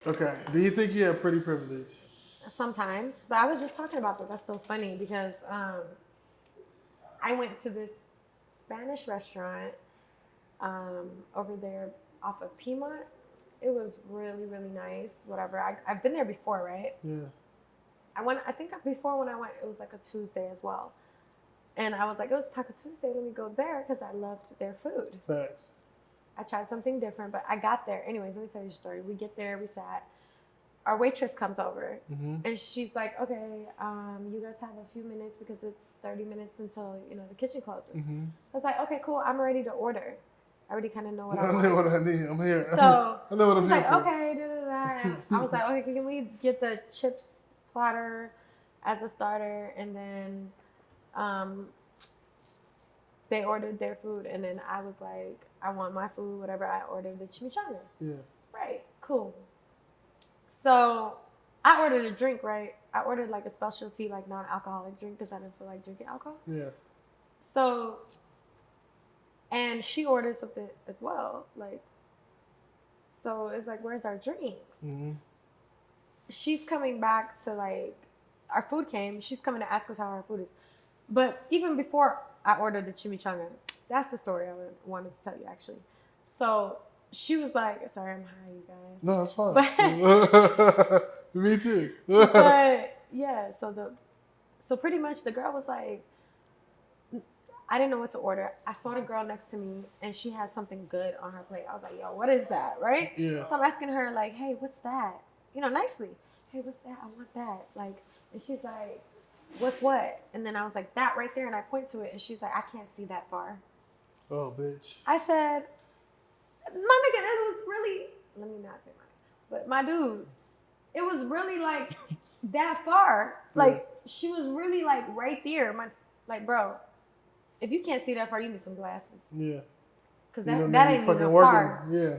Okay. Do you think you have pretty privilege? Sometimes, but I was just talking about that. That's so funny because I went to this Spanish restaurant over there off of Piedmont. It was really, really nice. Whatever. I've been there before, right? Yeah. I went. I think before when I went, it was like a Tuesday as well, and I was like, it was Taco Tuesday. Let me go there because I loved their food. Facts. I tried something different, but I got there. Anyways, let me tell you a story. We get there, we sat. Our waitress comes over, Mm-hmm. and she's like, "Okay, you guys have a few minutes because it's 30 minutes until the kitchen closes." Mm-hmm. I was like, "Okay, cool. I'm ready to order. I already kind of know what I I know want." what I need. I'm here. So I know what I'm she's here like, for. "Okay, da da da." And I was like, "Okay, can we get the chips platter as a starter?" And then um, they ordered their food, and then I was like, "I want my food, whatever." I ordered the chimichanga. Yeah. Right, cool. So I ordered a drink, right? I ordered like a specialty, like non-alcoholic drink because I didn't feel like drinking alcohol. Yeah. So, and she ordered something as well. Like, so it's like, where's our drinks? Mm-hmm. She's coming back to like, our food came. She's coming to ask us how our food is. But even before I ordered the chimichanga, that's the story I wanted to tell you actually. So she was like, sorry, I'm high, you guys. No, it's fine. But Me too. but yeah, so pretty much the girl was like, I didn't know what to order. I saw the girl next to me and she had something good on her plate. I was like, yo, what is that? Right? Yeah. So I'm asking her, like, hey, what's that? Nicely. Hey, what's that? I want that. Like, and she's like, what's what? And then I was like, that right there. And I point to it and she's like, I can't see that far. Oh, bitch. I said, my nigga, it was really, let me not say my, but my dude, it was really like that far. Like, she was really like right there. Like, bro, if you can't see that far, you need some glasses. Yeah. Cause You don't that need ain't fucking even working. far. Yeah.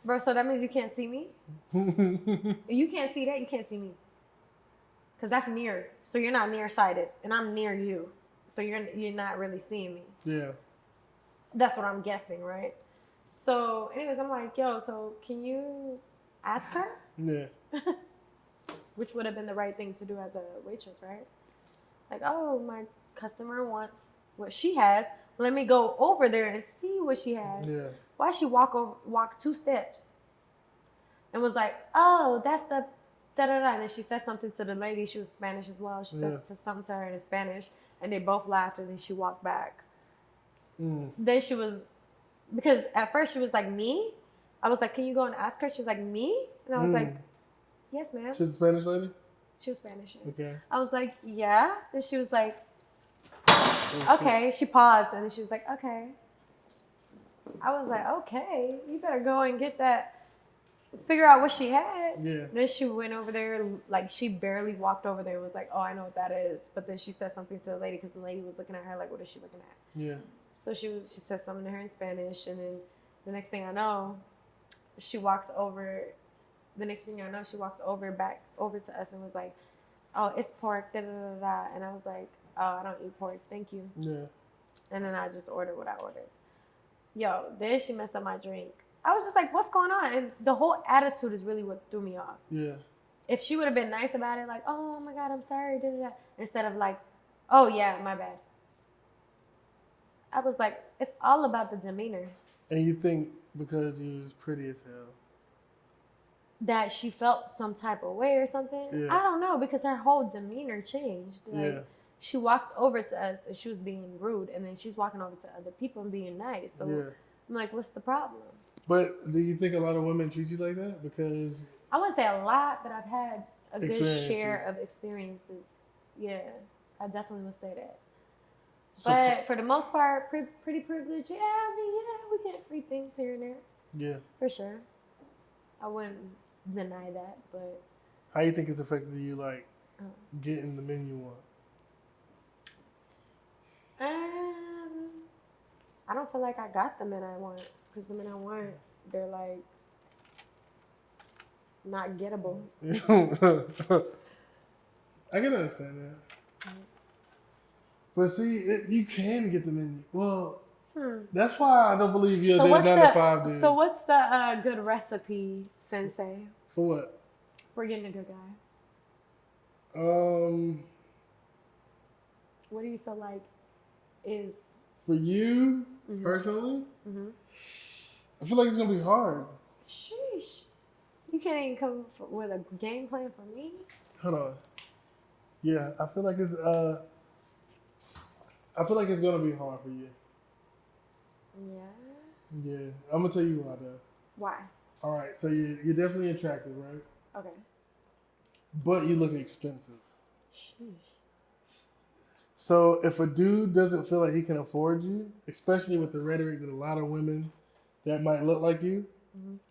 Bro, so that means you can't see me? If you can't see that, you can't see me. Cause that's near. So you're not nearsighted. And I'm near you. So you're not really seeing me. Yeah. That's what I'm guessing, right? So anyways, I'm like, yo, so can you ask her? Yeah. Which would have been the right thing to do as a waitress, right? Like, oh, my customer wants what she has. Let me go over there and see what she has. Yeah. Why she walk 2 steps and was like, oh, that's the da da da. And then she said something to the lady. She was Spanish as well. She said something to her in Spanish, and they both laughed. And then she walked back. Then she was, because at first she was like, me. I was like, can you go and ask her? She was like, me, and I was like, yes, ma'am. She's a Spanish lady? She was Spanish. Okay. I was like, yeah. And she was like, okay. She paused and then she was like, okay. I was like, okay, you better go and get that, figure out what she had. Yeah. Then she went over there, like she barely walked over there and was like, oh, I know what that is. But then she said something to the lady because the lady was looking at her like, what is she looking at? Yeah. So she said something to her in Spanish, and then the next thing I know, she walks over. The next thing I know, she walked back over to us and was like, oh, it's pork, da da da da. And I was like, oh, I don't eat pork, thank you. Yeah. And then I just ordered what I ordered. Yo, then she messed up my drink. I was just like, what's going on? And the whole attitude is really what threw me off. Yeah. If she would have been nice about it, like, oh my God, I'm sorry, da da da, instead of like, oh yeah, my bad. I was like, it's all about the demeanor. And you think because you was pretty as hell that she felt some type of way or something? Yeah. I don't know, because her whole demeanor changed. Like, yeah. She walked over to us and she was being rude, and then she's walking over to other people and being nice. So Yeah. I'm like, what's the problem? But do you think a lot of women treat you like that? Because I wouldn't say a lot, but I've had a good share of experiences. Yeah, I definitely would say that. So But for the most part, pretty privileged. Yeah, I mean, yeah, we get free things here and there. Yeah. For sure. I wouldn't deny that, but. How you think it's affected you, like, getting the men you want? I don't feel like I got the men I want, because the men I want, they're like not gettable. I can understand that. But see, you can get them in. Well, that's why I don't believe you're a 9 to 5 dude. So what's the good recipe Sensei. For what? For getting a good guy. What do you feel like is... For you, personally? Mm-hmm. I feel like it's going to be hard. Sheesh. You can't even come with a game plan for me? Hold on. Yeah, I feel like it's gonna be hard for you. Yeah. Yeah, I'm gonna tell you why though. Why? All right, so you're definitely attractive, right? Okay. But you look expensive. Sheesh. So if a dude doesn't feel like he can afford you, especially with the rhetoric that a lot of women that might look like you,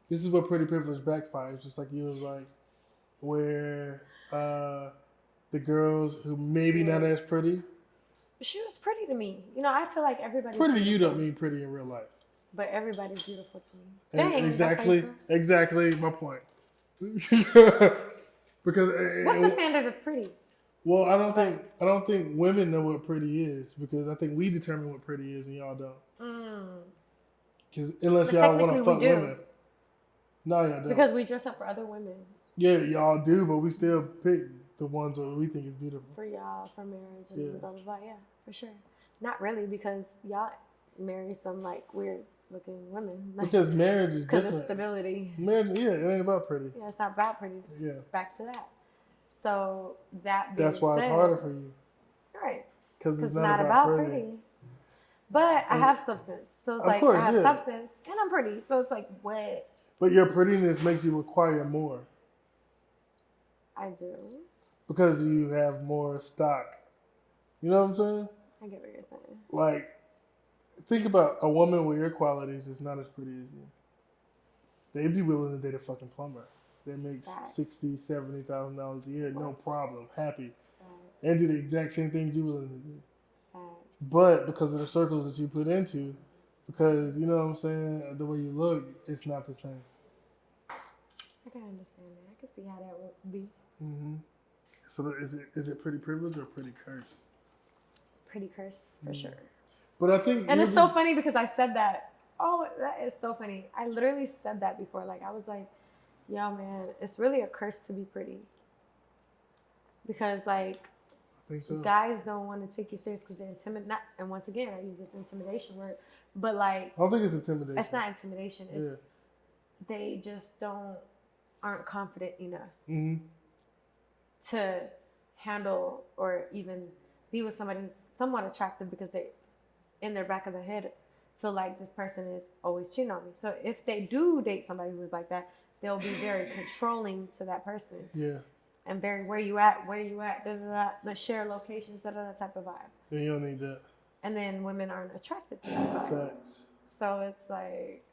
this is what pretty privilege backfires. Just like you was like, where the girls who maybe not as pretty. She was pretty to me. You know, I feel like everybody's Pretty to you beautiful, don't mean pretty in real life. but everybody's beautiful to me. And Dang, exactly my point. Because what's the standard of pretty? Well, I don't think women know what pretty is, because I think we determine what pretty is and y'all don't. Because unless y'all want to fuck women, no, y'all don't. Because we dress up for other women. Yeah, y'all do, but we still pick the ones that we think is beautiful. For y'all, for marriage and blah, blah, blah. Yeah, for sure. Not really, because y'all marry some, like, weird looking women. Like, because marriage is different. Because of stability. Marriage, yeah, it ain't about pretty. Yeah, it's not about pretty. Yeah. Back to that. So, that being That's why it's harder for you. Right. Because it's not about pretty. But I have substance. So, it's like, course, I have substance, and I'm pretty. So, it's like, what? But your prettiness makes you require more. I do. Because you have more stock. You know what I'm saying? I get what you're saying. Like, think about a woman with your qualities is not as pretty as you. They'd be willing to date a fucking plumber that makes $60,000, $70,000 a year, no problem, happy, and do the exact same things you're willing to do. But because of the circles that you put into, because, you know what I'm saying, the way you look, it's not the same. I can understand that. I can see how that would be. So is it pretty privilege or pretty curse? Pretty curse, for sure. But I think... And it's so funny because I said that. Oh, that is so funny. I literally said that before. Like, I was like, yo, man, it's really a curse to be pretty. Because, like, I think so. Guys don't want to take you serious because they're intimidated. And once again, I use this intimidation word. But, like... I don't think it's intimidation. It's not intimidation. It's they just aren't confident enough to handle or even be with somebody who's somewhat attractive, because they, in their back of their head, feel like this person is always cheating on me. So if they do date somebody who's like that, they'll be very controlling to that person. Yeah. And very, where you at, the share locations, type of vibe. Yeah, you don't need that. And then women aren't attracted to that vibe. Facts. So it's like...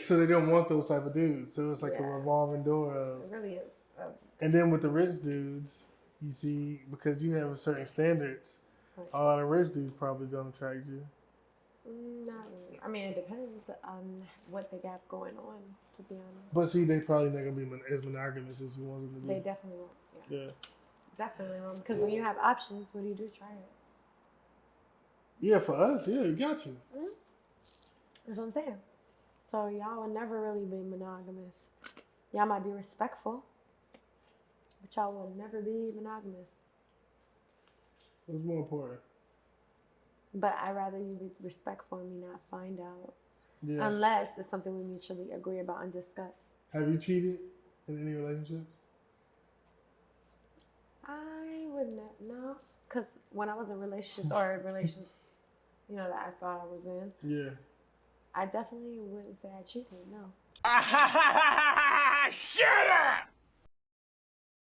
So they don't want those type of dudes. So it's like a revolving door of... It really is. And then with the rich dudes, you see, because you have certain standards, a lot of rich dudes probably don't attract you. Not really. I mean, it depends on what they got going on, to be honest. But see, they probably not going to be as monogamous as you want them to be. They definitely won't. Yeah. Definitely won't. Because when you have options, what do? Try it. Yeah, for us, you got to. That's what I'm saying. So y'all will never really be monogamous. Y'all might be respectful, but y'all will never be monogamous. What's more important? But I'd rather you be respectful and me not find out. Yeah. Unless it's something we mutually agree about and discuss. Have you cheated in any relationships? I wouldn't know. Because when I was in relationships or relations, that I thought I was in. Yeah. I definitely wouldn't say I cheated, no. Shut up!